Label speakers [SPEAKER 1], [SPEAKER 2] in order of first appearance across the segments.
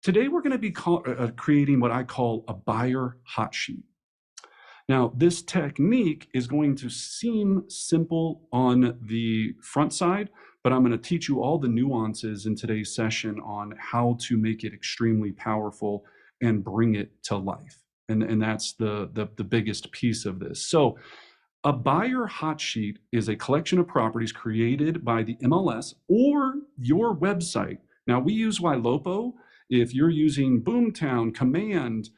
[SPEAKER 1] Today, we're going to be creating what I call a buyer hot sheet. Now, this technique is going to seem simple on the front side, but I'm going to teach you all the nuances in today's session on how to make it extremely powerful and bring it to life. And that's the biggest piece of this. So a buyer hot sheet is a collection of properties created by the MLS or your website. Now, we use Ylopo. If you're using Boomtown, Command,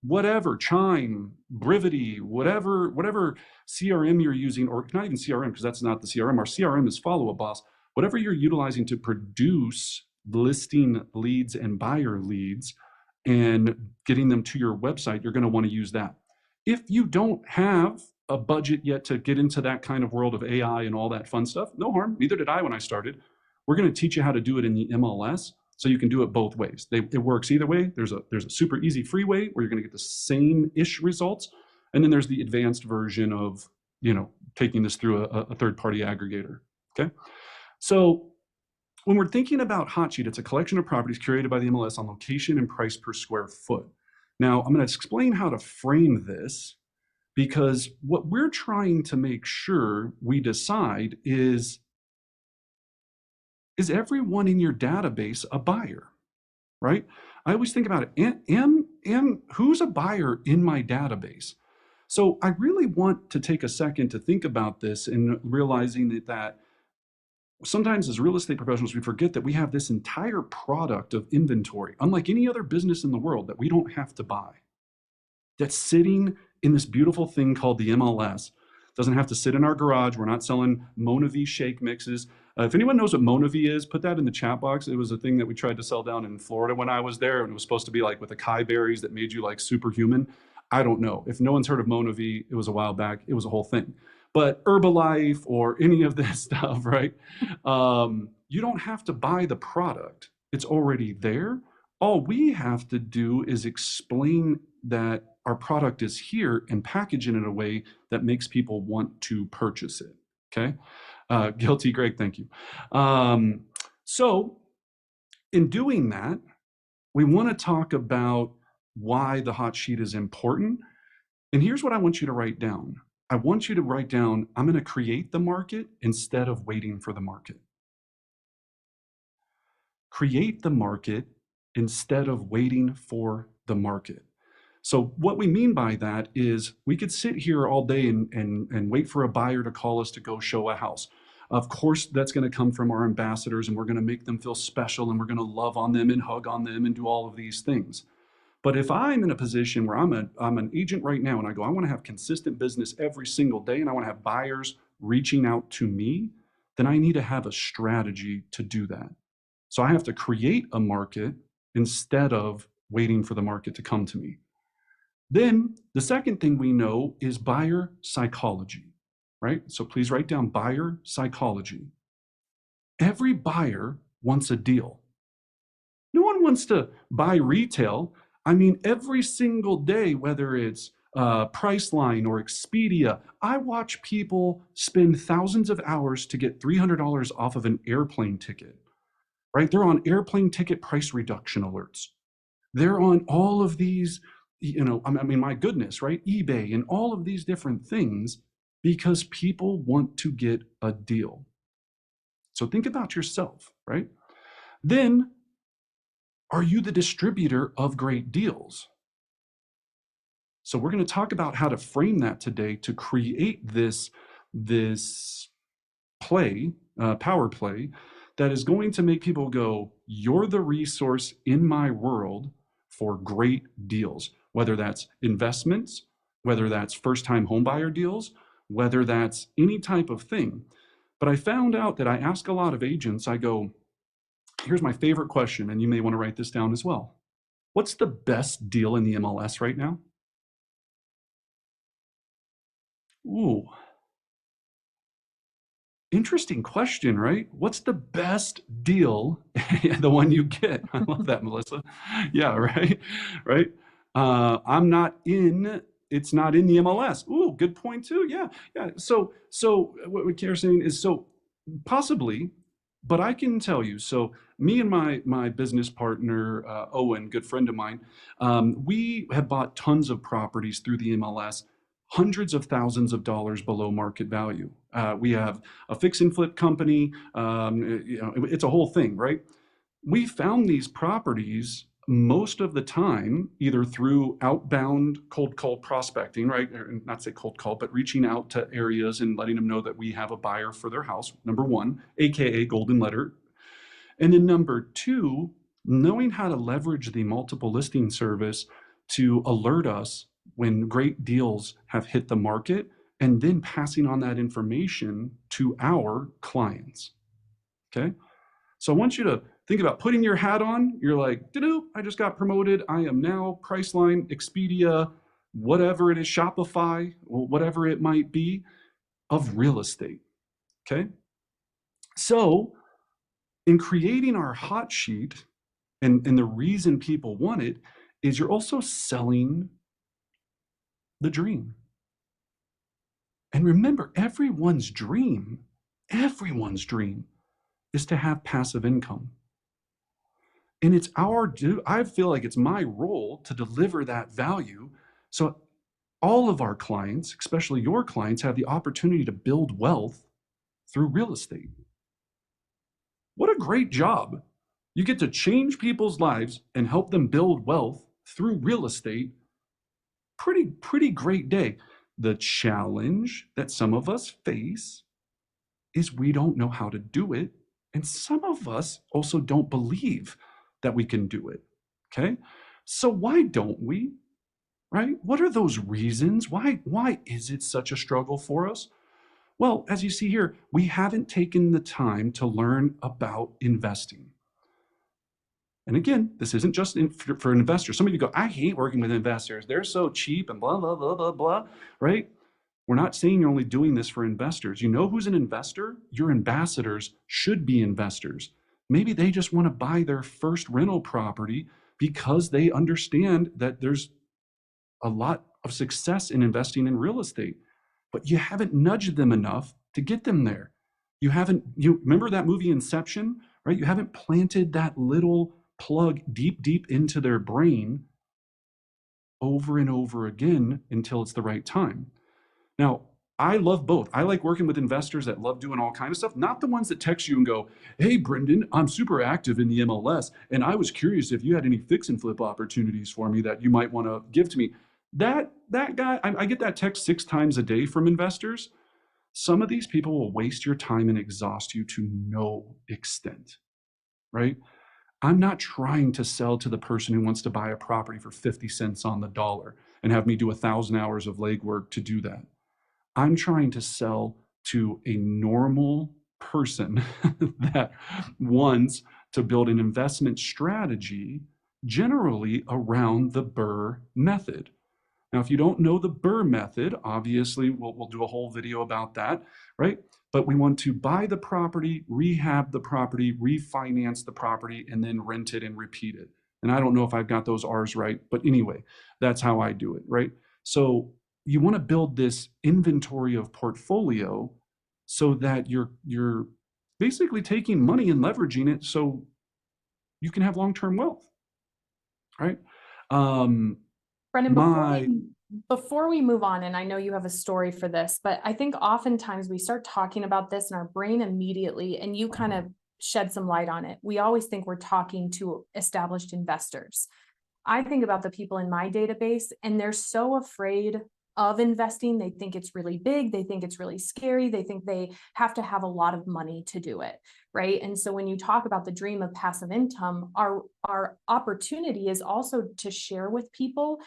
[SPEAKER 1] whatever, Chime, Brivity, whatever CRM you're using, or not even CRM, because that's not the CRM. Our CRM is Follow Up Boss. Whatever you're utilizing to produce listing leads and buyer leads and getting them to your website, you're going to want to use that. If you don't have a budget yet to get into that kind of world of AI and all that fun stuff, no harm. Neither did I when I started. We're going to teach you how to do it in the MLS. So you can do it both ways. It works either way. There's a super easy free way where you're going to get the same-ish results, and then there's the advanced version of taking this through a third-party aggregator. Okay, so when we're thinking about Hotsheet, it's a collection of properties curated by the MLS on location and price per square foot. Now I'm going to explain how to frame this, because what we're trying to make sure we decide is everyone in your database a buyer, right? I always think about it, and who's a buyer in my database? So I really want to take a second to think about this, and realizing that sometimes as real estate professionals, we forget that we have this entire product of inventory, unlike any other business in the world, that we don't have to buy. That's sitting in this beautiful thing called the MLS. Doesn't have to sit in our garage. We're not selling Monavi shake mixes. If anyone knows what Monavi is, put that in the chat box. It was a thing that we tried to sell down in Florida when I was there, and it was supposed to be like with acai berries that made you like superhuman. I don't know. If no one's heard of Monavi, it was a while back. It was a whole thing. But Herbalife or any of this stuff, right? You don't have to buy the product. It's already there. All we have to do is explain that our product is here and package it in a way that makes people want to purchase it. Okay. Guilty, Greg, thank you. So in doing that, we want to talk about why the hot sheet is important. And here's what I want you to write down. I want you to write down, I'm going to create the market instead of waiting for the market. Create the market instead of waiting for the market. So what we mean by that is we could sit here all day and wait for a buyer to call us to go show a house. Of course, that's going to come from our ambassadors, and we're going to make them feel special, and we're going to love on them and hug on them and do all of these things. But if I'm in a position where I'm an agent right now, and I go, I want to have consistent business every single day, and I want to have buyers reaching out to me, then I need to have a strategy to do that. So I have to create a market instead of waiting for the market to come to me. Then the second thing we know is buyer psychology, right? So please write down buyer psychology. Every buyer wants a deal. No one wants to buy retail. I mean, every single day, whether it's Priceline or Expedia, I watch people spend thousands of hours to get $300 off of an airplane ticket, right? They're on airplane ticket price reduction alerts. They're on all of these, I mean, my goodness, right? eBay and all of these different things, because people want to get a deal. So think about yourself, right? Then, are you the distributor of great deals? So we're going to talk about how to frame that today to create this play, power play, that is going to make people go, you're the resource in my world for great deals, whether that's investments, whether that's first-time homebuyer deals, whether that's any type of thing. But I found out that I ask a lot of agents, I go, here's my favorite question, and you may want to write this down as well. What's the best deal in the MLS right now? Ooh. Interesting question, right? What's the best deal? The one you get. I love that, Melissa. Yeah, right, right. It's not in the MLS. Ooh, good point too. Yeah, yeah. So what Kara's saying is, so possibly But I can tell you, so me and my business partner, Owen, good friend of mine, we have bought tons of properties through the MLS, hundreds of thousands of dollars below market value. We have a fix and flip company. It's a whole thing, right? We found these properties most of the time either through outbound cold call prospecting, right? Or not to say cold call, but reaching out to areas and letting them know that we have a buyer for their house, number one, AKA golden letter. And then number two, knowing how to leverage the multiple listing service to alert us when great deals have hit the market, and then passing on that information to our clients. Okay. So I want you to think about putting your hat on. You're like, doo, I just got promoted. I am now Priceline, Expedia, whatever it is, Shopify, whatever it might be, of real estate. Okay. So in creating our hot sheet, and the reason people want it is you're also selling the dream. And remember, everyone's dream is to have passive income. And it's I feel like it's my role to deliver that value. So all of our clients, especially your clients, have the opportunity to build wealth through real estate. What a great job. You get to change people's lives and help them build wealth through real estate. Pretty great day. The challenge that some of us face is we don't know how to do it. And some of us also don't believe that we can do it. Okay. So why don't we? Right? What are those reasons? Why is it such a struggle for us? Well, as you see here, we haven't taken the time to learn about investing. And again, this isn't just for investors. Some of you go, I hate working with investors. They're so cheap and blah, blah, blah, blah, blah, right? We're not saying you're only doing this for investors. You know who's an investor? Your ambassadors should be investors. Maybe they just want to buy their first rental property because they understand that there's a lot of success in investing in real estate, but you haven't nudged them enough to get them there. You remember that movie Inception, right? You haven't planted that little plug deep into their brain over and over again until it's the right time. Now, I love both. I like working with investors that love doing all kind of stuff, not the ones that text you and go, hey, Brendan, I'm super active in the MLS, and I was curious if you had any fix and flip opportunities for me that you might want to give to me. That guy, I get that text 6 times a day from investors. Some of these people will waste your time and exhaust you to no extent, right? I'm not trying to sell to the person who wants to buy a property for 50 cents on the dollar and have me do 1,000 hours of legwork to do that. I'm trying to sell to a normal person that wants to build an investment strategy generally around the Burr method. Now, if you don't know the Burr method, obviously we'll do a whole video about that, right? But we want to buy the property, rehab the property, refinance the property, and then rent it and repeat it. And I don't know if I've got those R's right, but anyway, that's how I do it, right? So you want to build this inventory of portfolio so that you're basically taking money and leveraging it so you can have long-term wealth, right?
[SPEAKER 2] Brendan,
[SPEAKER 1] My
[SPEAKER 2] before we move on, and I know you have a story for this, but I think oftentimes we start talking about this in our brain immediately, and you kind of shed some light on it. We always think we're talking to established investors. I think about the people in my database, and they're so afraid of investing. They think it's really big. They think it's really scary. They think they have to have a lot of money to do it, right? And so when you talk about the dream of passive income, our opportunity is also to share with people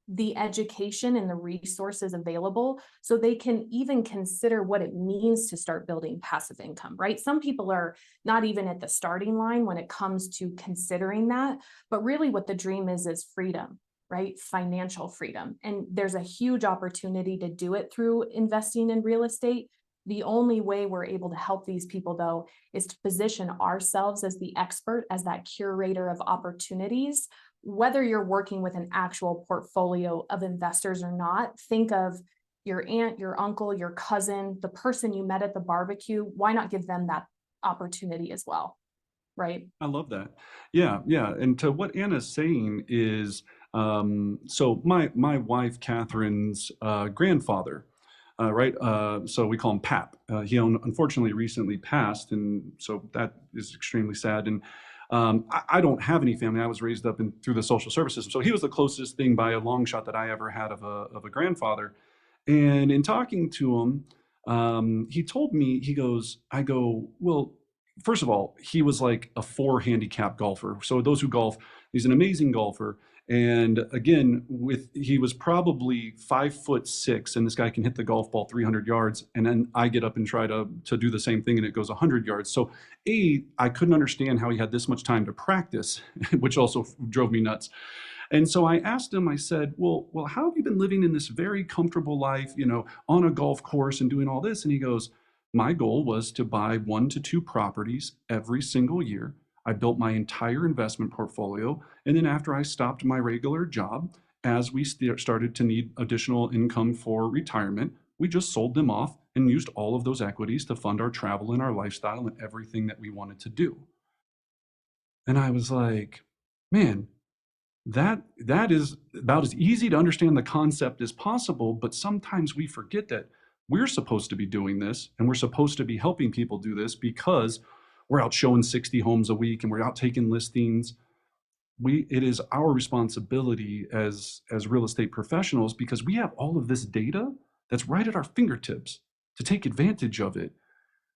[SPEAKER 2] the education and the resources available so they can even consider what it means to start building passive income, right? Some people are not even at the starting line when it comes to considering that, but really what the dream is freedom, right? Financial freedom. And there's a huge opportunity to do it through investing in real estate. The only way we're able to help these people, though, is to position ourselves as the expert, as that curator of opportunities. Whether you're working with an actual portfolio of investors or not, think of your aunt, your uncle, your cousin, the person you met at the barbecue. Why not give them that opportunity as well, right?
[SPEAKER 1] I love that. Yeah, yeah. And to what Anna's saying is, so my wife Catherine's grandfather, right? So we call him Pap. He unfortunately recently passed, and so that is extremely sad. And I don't have any family. I was raised up through the social service system, so he was the closest thing by a long shot that I ever had of a grandfather. And in talking to him, he told me, he goes, I go, well, first of all, he was like a 4 handicap golfer. So those who golf, he's an amazing golfer. And again, he was probably 5'6", and this guy can hit the golf ball 300 yards. And then I get up and try to do the same thing, and it goes 100 yards. So I couldn't understand how he had this much time to practice, which also drove me nuts. And so I asked him, I said, well, how have you been living in this very comfortable life, on a golf course and doing all this? And he goes, my goal was to buy 1 to 2 properties every single year. I built my entire investment portfolio. And then after I stopped my regular job, as we started to need additional income for retirement, we just sold them off and used all of those equities to fund our travel and our lifestyle and everything that we wanted to do. And I was like, man, that is about as easy to understand the concept as possible, but sometimes we forget that we're supposed to be doing this, and we're supposed to be helping people do this because we're out showing 60 homes a week and we're out taking listings. It is our responsibility as real estate professionals, because we have all of this data that's right at our fingertips, to take advantage of it.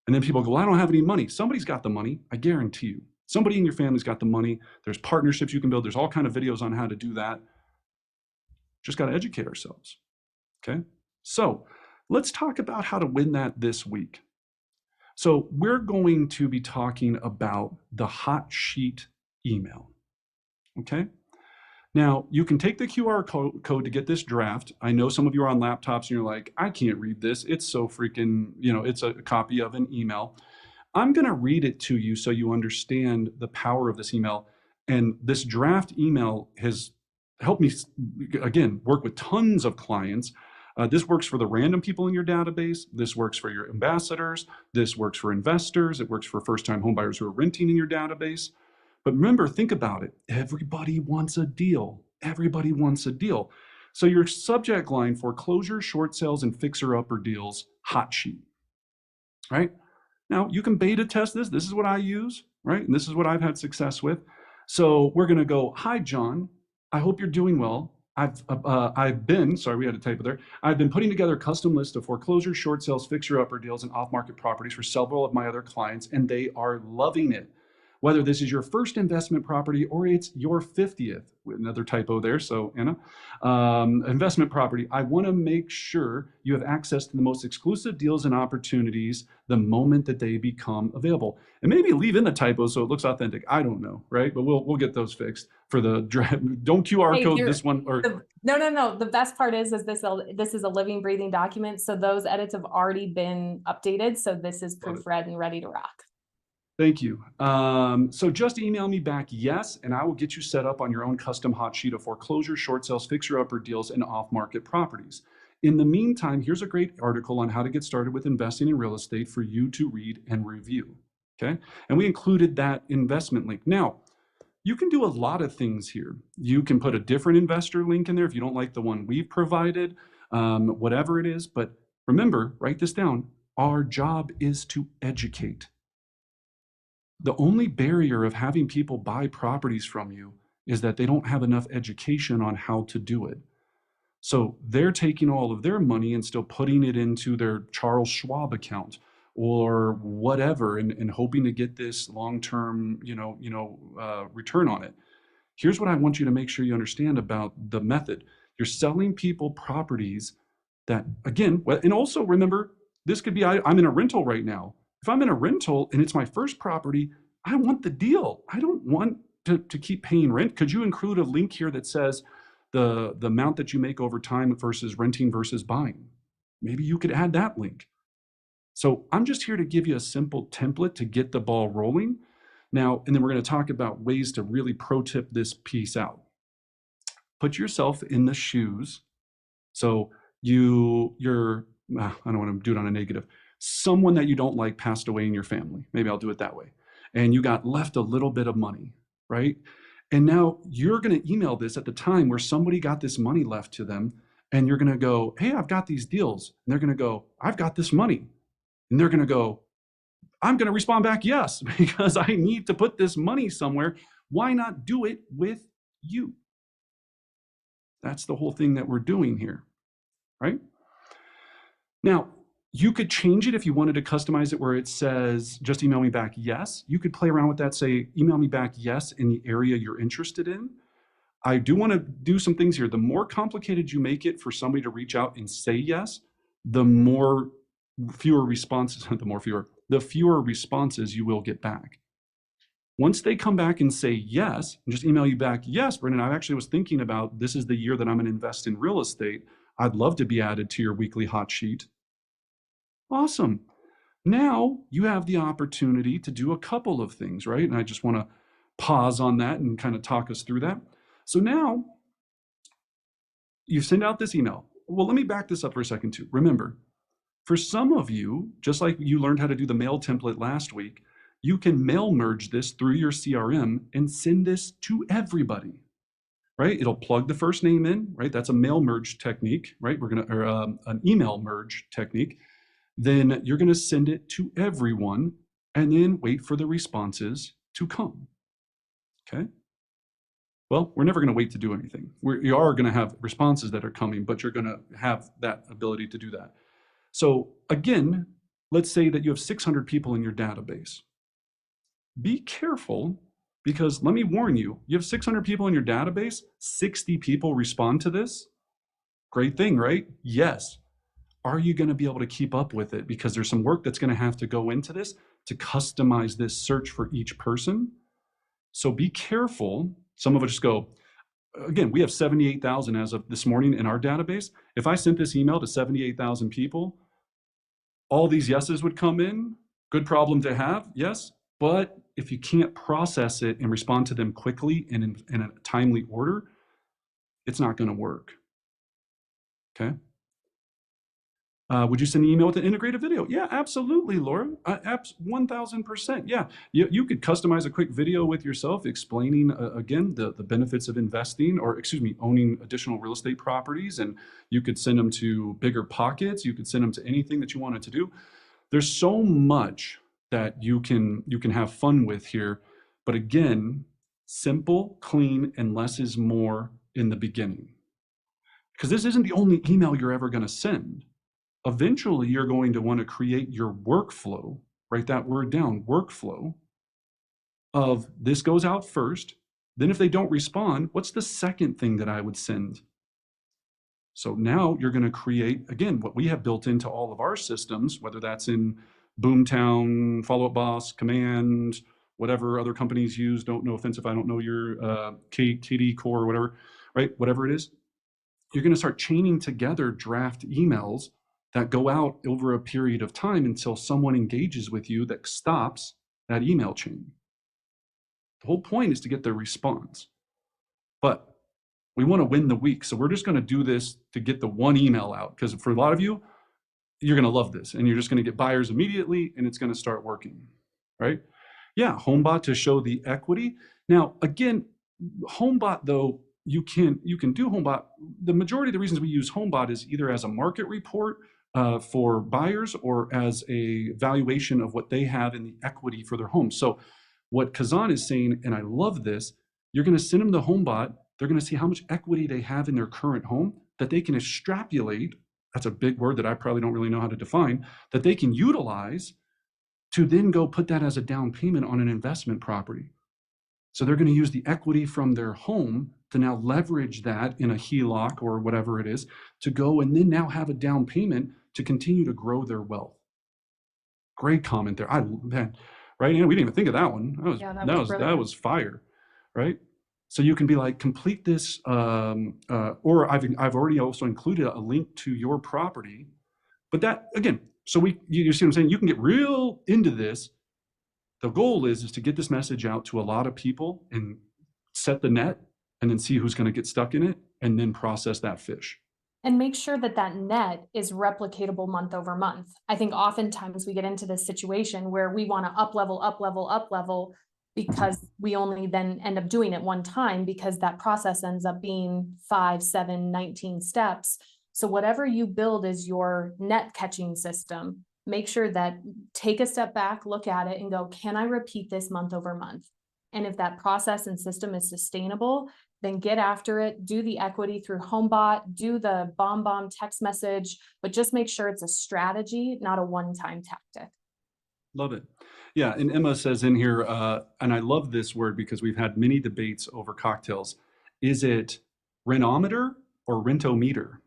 [SPEAKER 1] And then people go, well, I don't have any money. Somebody's got the money, I guarantee you. Somebody in your family's got the money. There's partnerships you can build. There's all kind of videos on how to do that. Just got to educate ourselves. Okay. So let's talk about how to win that this week. So we're going to be talking about the hot sheet email. Okay. Now, you can take the QR code to get this draft. I know some of you are on laptops and you're like, I can't read this. It's so freaking, it's a copy of an email. I'm going to read it to you so you understand the power of this email. And this draft email has helped me, again, work with tons of clients. This works for the random people in your database. This works for your ambassadors. This works for investors. It works for first-time homebuyers who are renting in your database. But remember, think about it. Everybody wants a deal. Everybody wants a deal. So your subject line: foreclosure, short sales, and fixer-upper deals, hot sheet, right? Now, you can beta test this. This is what I use, right? And this is what I've had success with. So we're going to go, hi, John. I hope you're doing well. I've been, sorry, we had a typo there. I've been putting together a custom list of foreclosure, short sales, fixer-upper deals, and off-market properties for several of my other clients, and they are loving it. Whether this is your first investment property or it's your 50th, another typo there, so Anna, investment property, I want to make sure you have access to the most exclusive deals and opportunities the moment that they become available. And maybe leave in the typo so it looks authentic. I don't know, right? But we'll get those fixed for the draft. Don't QR code this one.
[SPEAKER 2] No. The best part is this is a living, breathing document. So those edits have already been updated. So this is proofread and ready to rock.
[SPEAKER 1] Thank you. So just email me back yes, and I will get you set up on your own custom hot sheet of foreclosure, short sales, fixer-upper deals, and off-market properties. In the meantime, here's a great article on how to get started with investing in real estate for you to read and review. Okay, and we included that investment link. Now, you can do a lot of things here. You can put a different investor link in there if you don't like the one we've provided, whatever it is. But remember, write this down. Our job is to educate. The only barrier of having people buy properties from you is that they don't have enough education on how to do it. So they're taking all of their money and still putting it into their Charles Schwab account or whatever, and hoping to get this long-term, return on it. Here's what I want you to make sure you understand about the method. You're selling people properties that, again, and also remember, this could be, I'm in a rental right now. If I'm in a rental and it's my first property, I want the deal. I don't want to keep paying rent. Could you include a link here that says the amount that you make over time versus renting versus buying? Maybe you could add that link. So I'm just here to give you a simple template to get the ball rolling. Now, and then we're going to talk about ways to really pro tip this piece out. Put yourself in the shoes. So I don't want to do it on a negative. someone that you don't like passed away in your family. Maybe I'll do it that way. And you got left a little bit of money, right? And now you're going to email this at the time where somebody got this money left to them. And you're going to go, hey, I've got these deals. And they're going to go, I've got this money. And they're going to go, I'm going to respond back, yes, because I need to put this money somewhere. Why not do it with you? That's the whole thing that we're doing here, right? Now, you could change it if you wanted to customize it where it says, just email me back, yes. You could play around with that, say, email me back, yes, in the area you're interested in. I do want to do some things here. The more complicated you make it for somebody to reach out and say yes, the fewer responses you will get back. Once they come back and say yes, and just email you back, yes, Brendan, I actually was thinking about this is the year that I'm going to invest in real estate. I'd love to be added to your weekly hot sheet. Awesome. Now you have the opportunity to do a couple of things, right? And I just want to pause on that and kind of talk us through that. So now you send out this email. Well, let me back this up for a second too. Remember, for some of you, just like you learned how to do the mail template last week, you can mail merge this through your CRM and send this to everybody, right? It'll plug the first name in, right? That's a mail merge technique, right? Or an email merge technique. Then you're going to send it to everyone and then wait for the responses to come. Okay. Well, we're never going to wait to do anything. You are going to have responses that are coming, but you're going to have that ability to do that. So again, let's say that you have 600 people in your database. Be careful, because let me warn you, you have 600 people in your database, 60 people respond to this. Great thing, right? Yes. Are you going to be able to keep up with it? Because there's some work that's going to have to go into this to customize this search for each person. So be careful. Some of us just go, again, we have 78,000 as of this morning in our database. If I sent this email to 78,000 people, all these yeses would come in. Good problem to have, yes. But if you can't process it and respond to them quickly and in a timely order, it's not going to work. Okay. Would you send an email with an integrated video? Yeah, absolutely, Laura. 1000%. Yeah, you could customize a quick video with yourself explaining, again, the benefits of investing, or excuse me, owning additional real estate properties. And you could send them to Bigger Pockets. You could send them to anything that you wanted to do. There's so much that you can have fun with here. But again, simple, clean, and less is more in the beginning. Because this isn't the only email you're ever going to send. Eventually, you're going to want to create your workflow, write that word down, workflow, of this goes out first. Then if they don't respond, what's the second thing that I would send? So now you're going to create, again, what we have built into all of our systems, whether that's in Boomtown, Follow Up Boss, Command, whatever other companies use. No offense if I don't know your KD Core or whatever, right? Whatever it is, you're going to start chaining together draft emails that go out over a period of time until someone engages with you that stops that email chain. The whole point is to get their response. But we want to win the week. So we're just going to do this to get the one email out, because for a lot of you, you're going to love this and you're just going to get buyers immediately and it's going to start working, right? Yeah, HomeBot to show the equity. Now, again, HomeBot, though, you can do HomeBot. The majority of the reasons we use HomeBot is either as a market report for buyers or as a valuation of what they have in the equity for their home. So what Kazan is saying, and I love this, you're going to send them the HomeBot. They're going to see how much equity they have in their current home that they can extrapolate. That's a big word that I probably don't really know how to define, that they can utilize to then go put that as a down payment on an investment property. So they're going to use the equity from their home to now leverage that in a HELOC or whatever it is to go and then now have a down payment to continue to grow their wealth. Great comment there. Man, right? And we didn't even think of that one. That was fire, right? So you can be like, complete this, or I've already also included a link to your property. But that, again, so you see what I'm saying? You can get real into this. The goal is to get this message out to a lot of people and set the net and then see who's going to get stuck in it and then process that fish.
[SPEAKER 2] And make sure that that net is replicatable month over month. I think oftentimes we get into this situation where we want to up level, up level, up level because we only then end up doing it one time because that process ends up being 5, 7, 19 steps. So whatever you build as your net catching system, make sure that take a step back, look at it and go, can I repeat this month over month? And if that process and system is sustainable, then get after it, do the equity through HomeBot, do the bomb text message, but just make sure it's a strategy, not a one-time tactic.
[SPEAKER 1] Love it. Yeah, and Emma says in here, and I love this word because we've had many debates over cocktails. Is it renometer or rentometer?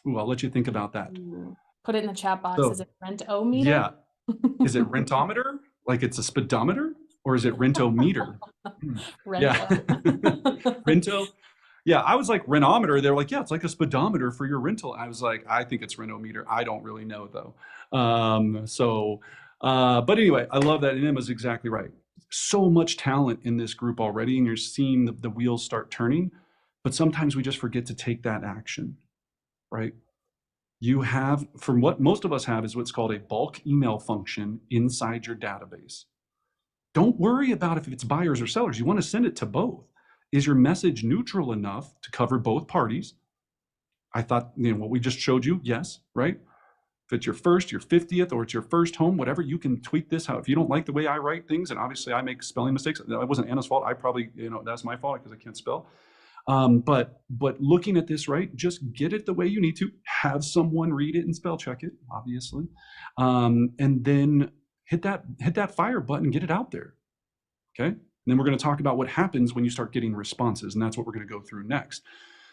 [SPEAKER 1] Ooh, I'll let you think about that.
[SPEAKER 2] Put it in the chat box. Is
[SPEAKER 1] So,
[SPEAKER 2] it rent-o-meter?
[SPEAKER 1] yeah, is it rentometer, like it's a speedometer, or is it rentometer? Yeah,
[SPEAKER 2] Rento.
[SPEAKER 1] rento. Yeah, I was like renometer. They're like, yeah, it's like a speedometer for your rental. I was like, I think it's renometer. I don't really know though. But anyway, I love that. And Emma's exactly right. So much talent in this group already, and you're seeing the wheels start turning. But sometimes we just forget to take that action, right? You have, from what most of us have, is what's called a bulk email function inside your database. Don't worry about if it's buyers or sellers. You want to send it to both. Is your message neutral enough to cover both parties? I thought, what we just showed you, yes, right? If it's your first, your 50th, or it's your first home, whatever, you can tweak this how. If you don't like the way I write things, and obviously I make spelling mistakes, that wasn't Anna's fault. I probably, that's my fault because I can't spell. But looking at this, right, just get it the way you need to. Have someone read it and spell check it, obviously, and then hit that fire button, get it out there. Okay. And then we're going to talk about what happens when you start getting responses, and that's what we're going to go through next.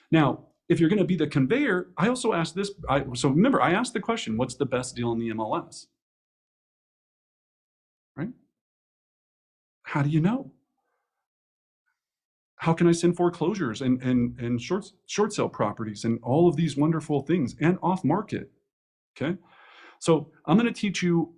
[SPEAKER 1] Now, if you're going to be the conveyor, I also asked this. So remember, I asked the question, what's the best deal in the MLS? Right? How do you know? How can I send foreclosures and short sale properties and all of these wonderful things and off market? Okay. So I'm going to teach you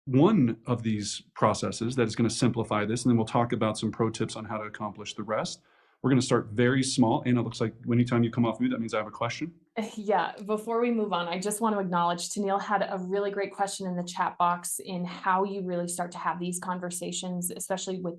[SPEAKER 1] one of these processes that is going to simplify this, and then we'll talk about some pro tips on how to accomplish the rest. We're going to start very small. And it looks like anytime you come off mute, that means I have a question.
[SPEAKER 2] Yeah, before we move on, I just want to acknowledge Tennille had a really great question in the chat box in how you really start to have these conversations, especially with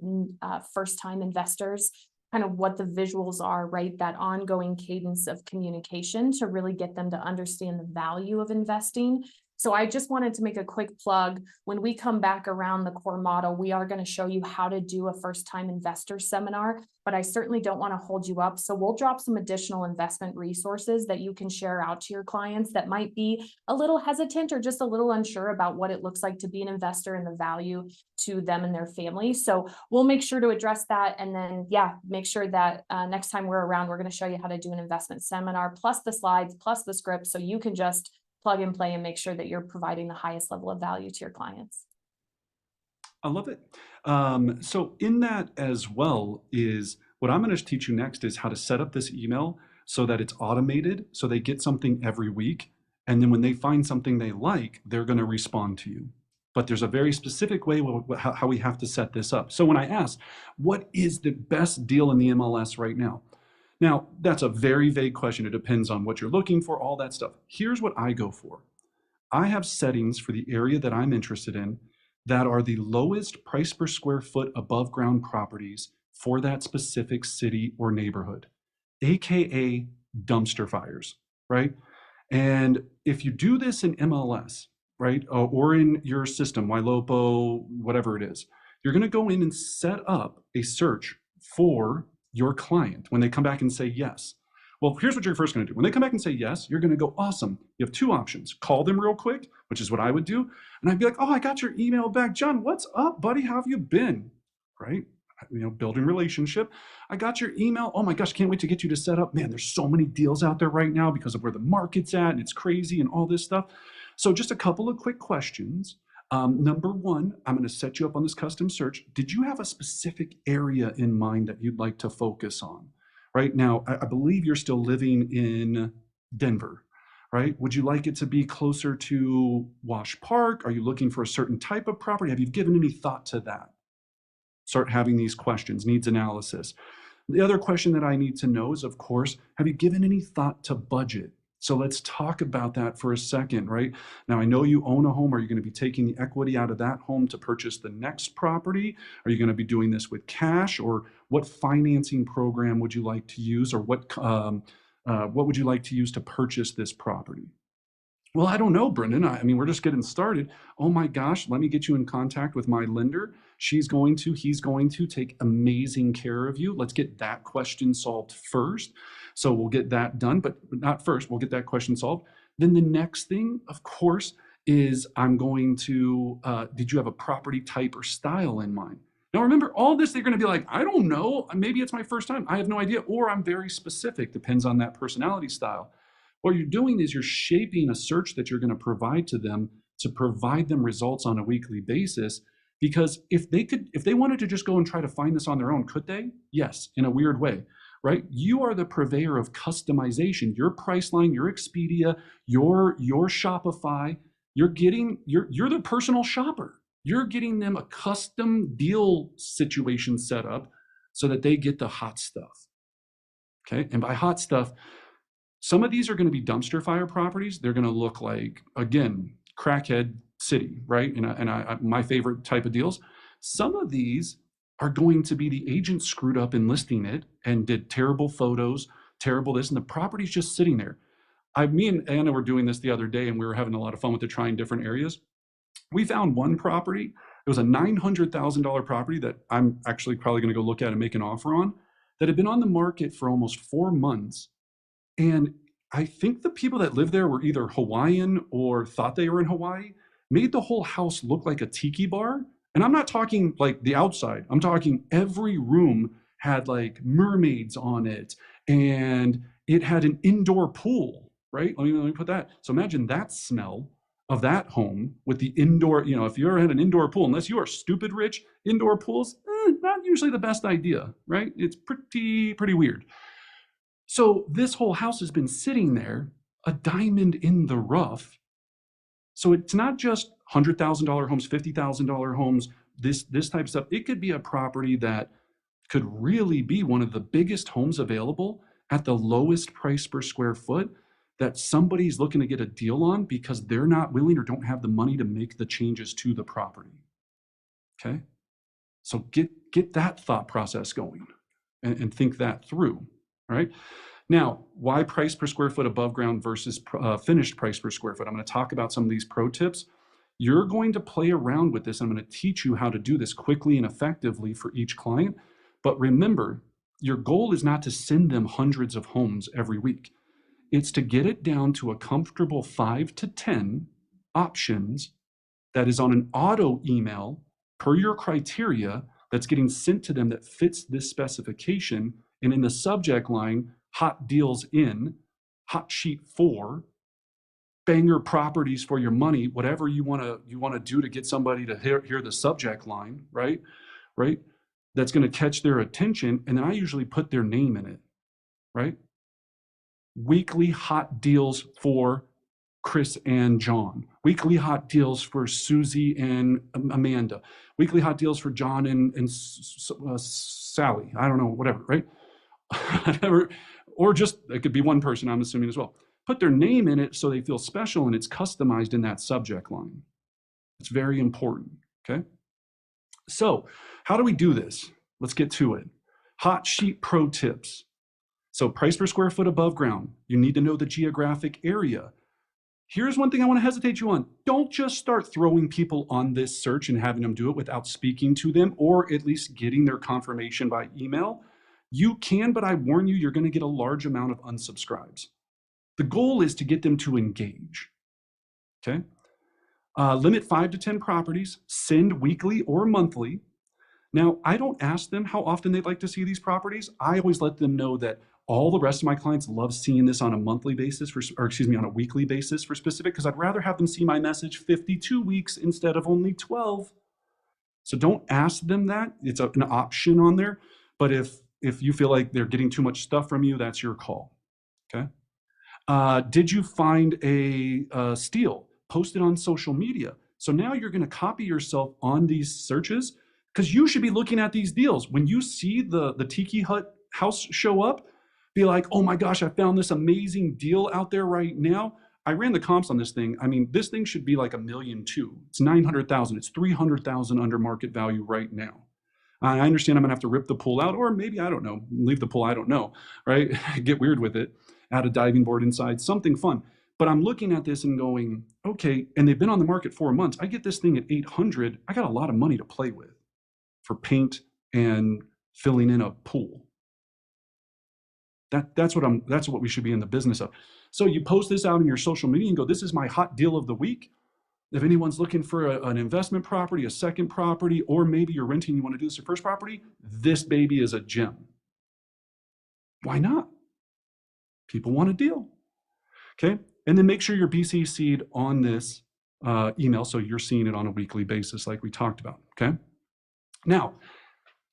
[SPEAKER 2] first-time investors, kind of what the visuals are, right? That ongoing cadence of communication to really get them to understand the value of investing. So I just wanted to make a quick plug. When we come back around the core model, we are going to show you how to do a first-time investor seminar, but I certainly don't want to hold you up. So we'll drop some additional investment resources that you can share out to your clients that might be a little hesitant or just a little unsure about what it looks like to be an investor and the value to them and their family. So we'll make sure to address that. And then, yeah, make sure that next time we're around, we're going to show you how to do an investment seminar, plus the slides, plus the script, so you can just plug and play and make sure that you're providing the highest level of value to your clients.
[SPEAKER 1] I love it. So in that as well is what I'm going to teach you next is how to set up this email so that it's automated, so they get something every week. And then when they find something they like, they're going to respond to you. But there's a very specific way how we have to set this up. So when I ask, what is the best deal in the MLS right now? Now, that's a very vague question. It depends on what you're looking for, all that stuff. Here's what I go for. I have settings for the area that I'm interested in that are the lowest price per square foot above ground properties for that specific city or neighborhood, AKA dumpster fires, right? And if you do this in MLS, right, or in your system, Ylopo, whatever it is, you're going to go in and set up a search for your client when they come back and say yes. Well, here's what you're first going to do. When they come back and say yes, you're going to go, awesome. You have two options. Call them real quick, which is what I would do. And I'd be like, oh, I got your email back. John, what's up, buddy? How have you been? Right? Building relationship. I got your email. Oh my gosh, can't wait to get you to set up. Man, there's so many deals out there right now because of where the market's at and it's crazy and all this stuff. So just a couple of quick questions. Number one, I'm going to set you up on this custom search. Did you have a specific area in mind that you'd like to focus on? Right now, I believe you're still living in Denver, right? Would you like it to be closer to Wash Park? Are you looking for a certain type of property? Have you given any thought to that? Start having these questions, needs analysis. The other question that I need to know is, of course, have you given any thought to budget? So let's talk about that for a second, right? Now, I know you own a home. Are you going to be taking the equity out of that home to purchase the next property? Are you going to be doing this with cash, or what financing program would you like to use, or what would you like to use to purchase this property? Well, I don't know, Brendan. I mean, we're just getting started. Oh my gosh, let me get you in contact with my lender. He's going to take amazing care of you. Let's get that question solved first. So we'll get that done, but not first. We'll get that question solved. Then the next thing, of course, is I'm going to, did you have a property type or style in mind? Now, remember, all this, they're going to be like, I don't know. Maybe it's my first time. I have no idea. Or I'm very specific, depends on that personality style. What you're doing is you're shaping a search that you're going to provide to them to provide them results on a weekly basis. Because if they wanted to just go and try to find this on their own, could they? Yes, in a weird way, right? You are the purveyor of customization. Your Priceline, your Expedia, your Shopify, you're the personal shopper. You're getting them a custom deal situation set up so that they get the hot stuff. Okay, and by hot stuff, some of these are going to be dumpster fire properties. They're going to look like, again, crackhead city, right? And my favorite type of deals. Some of these are going to be the agent screwed up in listing it and did terrible photos, terrible this, and the property's just sitting there. Me and Anna were doing this the other day, and we were having a lot of fun with it, trying different areas. We found one property. It was a $900,000 property that I'm actually probably going to go look at and make an offer on, that had been on the market for almost 4 months. And I think the people that lived there were either Hawaiian or thought they were in Hawaii, made the whole house look like a tiki bar. And I'm not talking like the outside, I'm talking every room had like mermaids on it, and it had an indoor pool, right? Let me put that. So imagine that smell of that home with the indoor, if you ever had an indoor pool, unless you are stupid rich, indoor pools, not usually the best idea, right? It's pretty weird. So this whole house has been sitting there, a diamond in the rough. So it's not just $100,000 homes, $50,000 homes, this type of stuff. It could be a property that could really be one of the biggest homes available at the lowest price per square foot that somebody's looking to get a deal on because they're not willing or don't have the money to make the changes to the property. Okay? So get that thought process going and think that through. All right. Now, why price per square foot above ground versus finished price per square foot? I'm going to talk about some of these pro tips. You're going to play around with this. I'm going to teach you how to do this quickly and effectively for each client. But remember, your goal is not to send them hundreds of homes every week. It's to get it down to a comfortable 5 to 10 options that is on an auto email per your criteria that's getting sent to them that fits this specification. And in the subject line, hot deals in, hot sheet 4, banger properties for your money, whatever you want to do to get somebody to hear the subject line, right? That's going to catch their attention. And then I usually put their name in it, right? Weekly hot deals for Chris and John. Weekly hot deals for Susie and Amanda. Weekly hot deals for John and Sally. I don't know, whatever, right? Or just, it could be one person, I'm assuming as well. Put their name in it so they feel special and it's customized in that subject line. It's very important, okay? So how do we do this? Let's get to it. Hot sheet pro tips. So price per square foot above ground. You need to know the geographic area. Here's one thing I want to hesitate you on. Don't just start throwing people on this search and having them do it without speaking to them or at least getting their confirmation by email. You can, but I warn you, you're going to get a large amount of unsubscribes. The goal is to get them to engage, okay? Limit 5 to 10 properties, send weekly or monthly. Now, I don't ask them how often they'd like to see these properties. I always let them know that all the rest of my clients love seeing this on a monthly basis, on a weekly basis for specific, because I'd rather have them see my message 52 weeks instead of only 12. So don't ask them that. It's an option on there. But if you feel like they're getting too much stuff from you, that's your call, okay? Did you find a steal? Post it on social media. So now you're going to copy yourself on these searches because you should be looking at these deals. When you see the Tiki Hut house show up, be like, oh my gosh, I found this amazing deal out there right now. I ran the comps on this thing. I mean, this thing should be like $1.2 million. It's 900,000. It's 300,000 under market value right now. I understand I'm gonna have to rip the pool out, or maybe, I don't know, leave the pool, I don't know, right? Get weird with it, add a diving board inside, something fun. But I'm looking at this and going, okay, and they've been on the market 4 months. I get this thing at 800. I got a lot of money to play with for paint and filling in a pool. That's what we should be in the business of. So you post this out in your social media and go, this is my hot deal of the week. If anyone's looking for an investment property, a second property, or maybe you're renting, you want to do this your first property, this baby is a gem. Why not? People want a deal. Okay. And then make sure you're BCC'd on this email so you're seeing it on a weekly basis like we talked about. Okay. Now,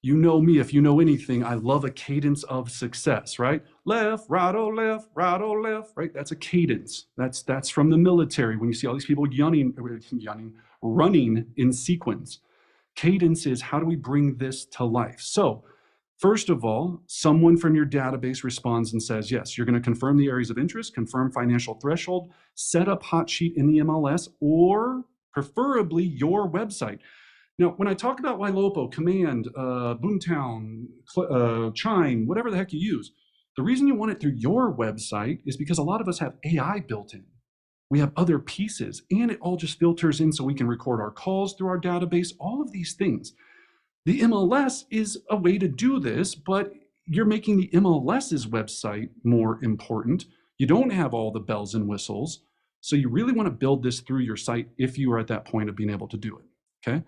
[SPEAKER 1] you know me, if you know anything, I love a cadence of success, right? Left, right, oh, left, right? That's a cadence. That's from the military. When you see all these people running in sequence. Cadence is, how do we bring this to life? So first of all, someone from your database responds and says, yes, you're going to confirm the areas of interest, confirm financial threshold, set up hot sheet in the MLS, or preferably your website. Now, when I talk about Ylopo, Command, Boomtown, Chime, whatever the heck you use, the reason you want it through your website is because a lot of us have AI built in. We have other pieces, and it all just filters in so we can record our calls through our database, all of these things. The MLS is a way to do this, but you're making the MLS's website more important. You don't have all the bells and whistles. So you really want to build this through your site if you are at that point of being able to do it, okay?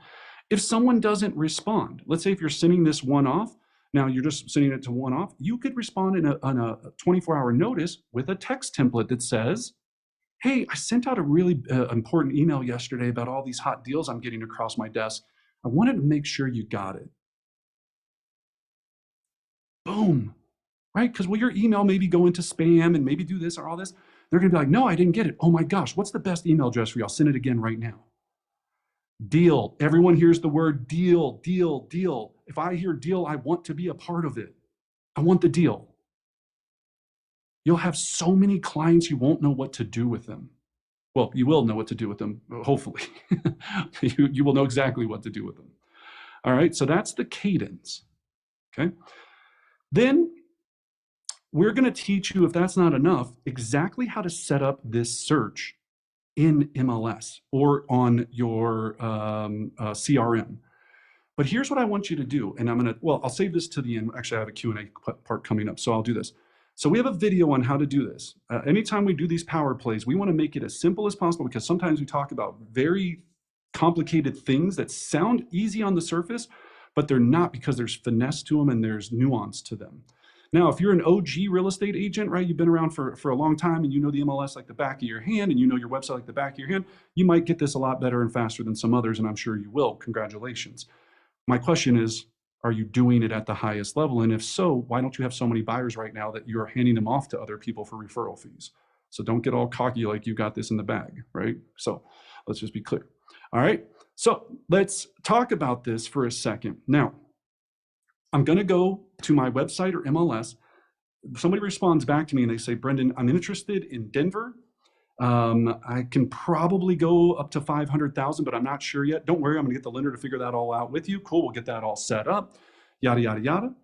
[SPEAKER 1] If someone doesn't respond, let's say if you're sending this one off, now you're just sending it to one off, you could respond on a 24-hour notice with a text template that says, hey, I sent out a really important email yesterday about all these hot deals I'm getting across my desk. I wanted to make sure you got it. Boom, right? Because will your email maybe go into spam and maybe do this or all this? They're gonna be like, no, I didn't get it. Oh my gosh, what's the best email address for you? I'll send it again right now. Deal. Everyone hears the word deal, deal, deal. If I hear deal, I want to be a part of it. I want the deal. You'll have so many clients, you won't know what to do with them. Well, you will know what to do with them, hopefully. you will know exactly what to do with them. All right, so that's the cadence, okay? Then we're gonna teach you, if that's not enough, exactly how to set up this search in MLS or on your CRM. But here's what I want you to do, and I'll save this to the end. Actually, I have a Q&A part coming up, so I'll do this. So we have a video on how to do this. Anytime we do these power plays, we want to make it as simple as possible because sometimes we talk about very complicated things that sound easy on the surface, but they're not because there's finesse to them and there's nuance to them. Now, if you're an OG real estate agent, right, you've been around for a long time and you know the MLS like the back of your hand and you know your website like the back of your hand, you might get this a lot better and faster than some others, and I'm sure you will. Congratulations. My question is, are you doing it at the highest level? And if so, why don't you have so many buyers right now that you're handing them off to other people for referral fees? So don't get all cocky like you got this in the bag, right? So let's just be clear. All right, so let's talk about this for a second. Now, I'm gonna go to my website or MLS. Somebody responds back to me and they say, Brendan, I'm interested in Denver. I can probably go up to 500,000, but I'm not sure yet. Don't worry, I'm gonna get the lender to figure that all out with you. Cool, we'll get that all set up, yada, yada, yada.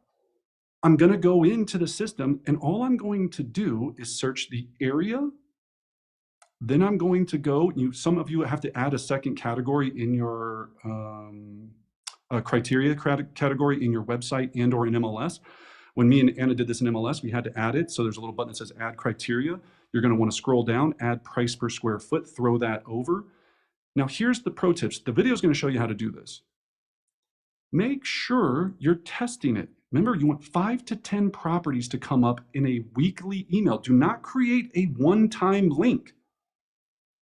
[SPEAKER 1] I'm gonna go into the system and all I'm going to do is search the area. Then I'm going to go, some of you have to add a second category in your criteria category in your website and or in MLS. When me and Anna did this in MLS, we had to add it. So there's a little button that says add criteria. You're gonna wanna scroll down, add price per square foot, throw that over. Now here's the pro tips. The video is gonna show you how to do this. Make sure you're testing it. Remember, you want 5 to 10 properties to come up in a weekly email. Do not create a one-time link.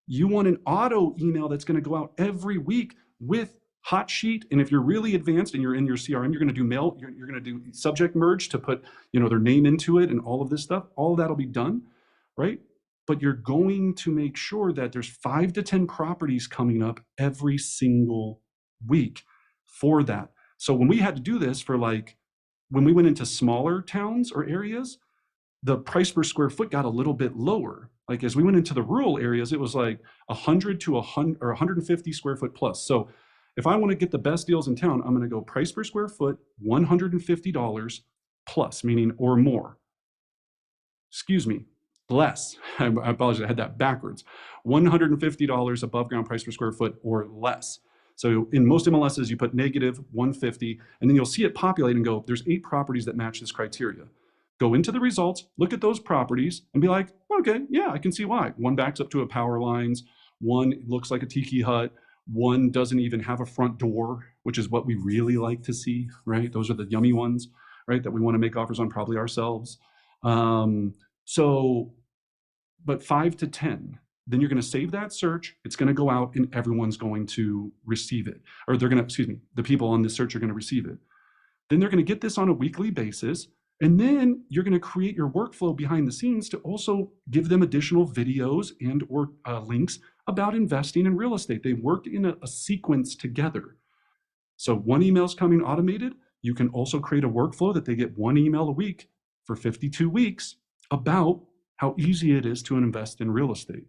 [SPEAKER 1] You want an auto email that's gonna go out every week with hot sheet, and if you're really advanced and you're in your CRM, you're gonna do mail, you're gonna do subject merge to put their name into it and all of this stuff. All of that'll be done, right? But you're going to make sure that there's 5 to 10 properties coming up every single week for that. So when we had to do this for like when we went into smaller towns or areas, the price per square foot got a little bit lower. Like as we went into the rural areas, it was like 100 to 100 or 150 square foot plus. So if I want to get the best deals in town, I'm going to go price per square foot, $150 plus, meaning or more. Excuse me, less. I apologize, I had that backwards. $150 above ground price per square foot or less. So in most MLSs, you put negative 150, and then you'll see it populate and go, there's 8 properties that match this criteria. Go into the results, look at those properties, and be like, okay, yeah, I can see why. One backs up to a power lines, one looks like a tiki hut, one doesn't even have a front door, which is what we really like to see, right? Those are the yummy ones, right? That we want to make offers on probably ourselves. So, but 5 to 10, then you're going to save that search. It's going to go out and everyone's going to receive it. Or they're going to, excuse me, the people on this search are going to receive it. Then they're going to get this on a weekly basis. And then you're going to create your workflow behind the scenes to also give them additional videos and or links about investing in real estate. They work in a sequence together. So one email is coming automated. You can also create a workflow that they get one email a week for 52 weeks about how easy it is to invest in real estate.